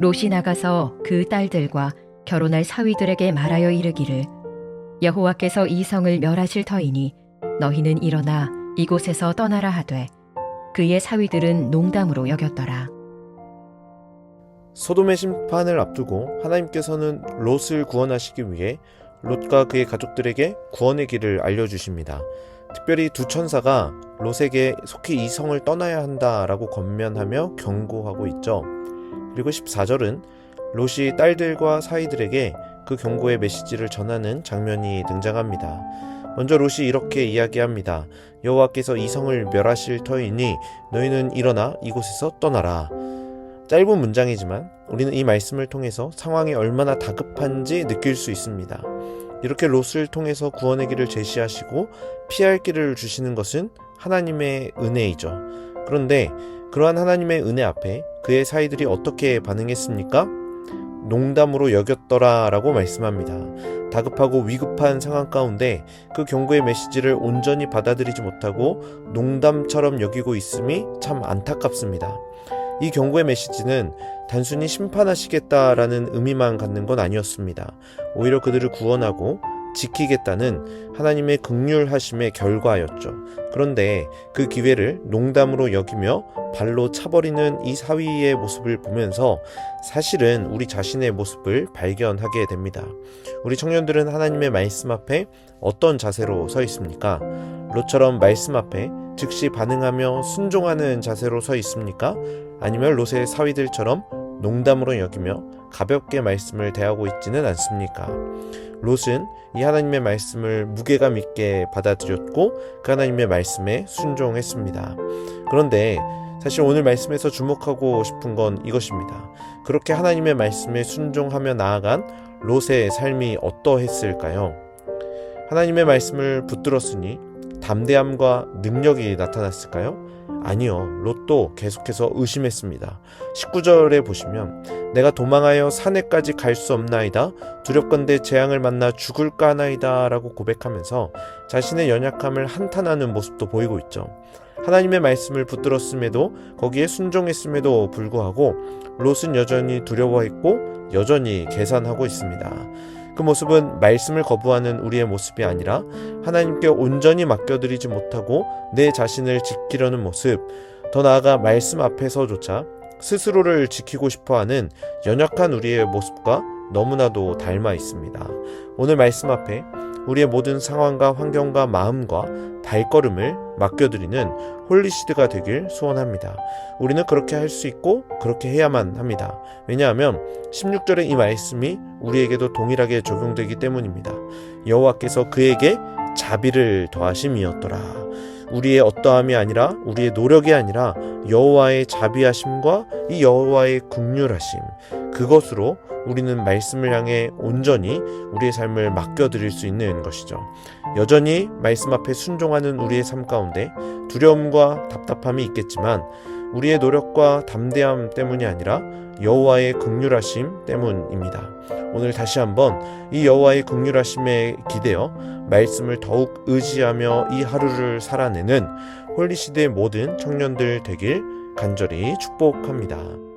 롯이 나가서 그 딸들과 결혼할 사위들에게 말하여 이르기를 여호와께서 이 성을 멸하실 터이니 너희는 일어나 이곳에서 떠나라 하되 그의 사위들은 농담으로 여겼더라. 소돔의 심판을 앞두고 하나님께서는 롯을 구원하시기 위해 롯과 그의 가족들에게 구원의 길을 알려주십니다. 특별히 두 천사가 롯에게 속히 이 성을 떠나야 한다라고 권면하며 경고하고 있죠. 그리고 14절은 롯이 딸들과 사위들에게 그 경고의 메시지를 전하는 장면이 등장합니다. 먼저 롯이 이렇게 이야기합니다. 여호와께서 이 성을 멸하실 터이니 너희는 일어나 이곳에서 떠나라. 짧은 문장이지만 우리는 이 말씀을 통해서 상황이 얼마나 다급한지 느낄 수 있습니다. 이렇게 롯을 통해서 구원의 길을 제시하시고 피할 길을 주시는 것은 하나님의 은혜이죠. 그런데 그러한 하나님의 은혜 앞에 그의 사위들이 어떻게 반응했습니까? 농담으로 여겼더라 라고 말씀합니다. 다급하고 위급한 상황 가운데 그 경고의 메시지를 온전히 받아들이지 못하고 농담처럼 여기고 있음이 참 안타깝습니다. 이 경고의 메시지는 단순히 심판하시겠다라는 의미만 갖는 건 아니었습니다. 오히려 그들을 구원하고 지키겠다는 하나님의 긍휼하심의 결과였죠. 그런데 그 기회를 농담으로 여기며 발로 차버리는 이 사위의 모습을 보면서 사실은 우리 자신의 모습을 발견하게 됩니다. 우리 청년들은 하나님의 말씀 앞에 어떤 자세로 서 있습니까? 롯처럼 말씀 앞에 즉시 반응하며 순종하는 자세로 서 있습니까? 아니면 롯의 사위들처럼 농담으로 여기며 가볍게 말씀을 대하고 있지는 않습니까? 롯은 이 하나님의 말씀을 무게감 있게 받아들였고 그 하나님의 말씀에 순종했습니다. 그런데 사실 오늘 말씀에서 주목하고 싶은 건 이것입니다. 그렇게 하나님의 말씀에 순종하며 나아간 롯의 삶이 어떠했을까요? 하나님의 말씀을 붙들었으니 담대함과 능력이 나타났을까요? 아니요. 롯도 계속해서 의심했습니다. 19절에 보시면 내가 도망하여 산에까지 갈 수 없나이다. 두렵건대 재앙을 만나 죽을까 하나이다 라고 고백하면서 자신의 연약함을 한탄하는 모습도 보이고 있죠. 하나님의 말씀을 붙들었음에도 거기에 순종했음에도 불구하고 롯은 여전히 두려워했고 여전히 계산하고 있습니다. 그 모습은 말씀을 거부하는 우리의 모습이 아니라 하나님께 온전히 맡겨드리지 못하고 내 자신을 지키려는 모습, 더 나아가 말씀 앞에서조차 스스로를 지키고 싶어하는 연약한 우리의 모습과 너무나도 닮아 있습니다. 오늘 말씀 앞에 우리의 모든 상황과 환경과 마음과 발걸음을 맡겨드리는 홀리시드가 되길 소원합니다. 우리는 그렇게 할 수 있고 그렇게 해야만 합니다. 왜냐하면 16절의 이 말씀이 우리에게도 동일하게 적용되기 때문입니다. 여호와께서 그에게 자비를 더하심이었더라. 우리의 어떠함이 아니라 우리의 노력이 아니라 여호와의 자비하심과 이 여호와의 긍휼하심, 그것으로 우리는 말씀을 향해 온전히 우리의 삶을 맡겨드릴 수 있는 것이죠. 여전히 말씀 앞에 순종하는 우리의 삶 가운데 두려움과 답답함이 있겠지만 우리의 노력과 담대함 때문이 아니라 여호와의 긍휼하심 때문입니다. 오늘 다시 한번 이 여호와의 긍휼하심에 기대어 말씀을 더욱 의지하며 이 하루를 살아내는 홀리시대의 모든 청년들 되길 간절히 축복합니다.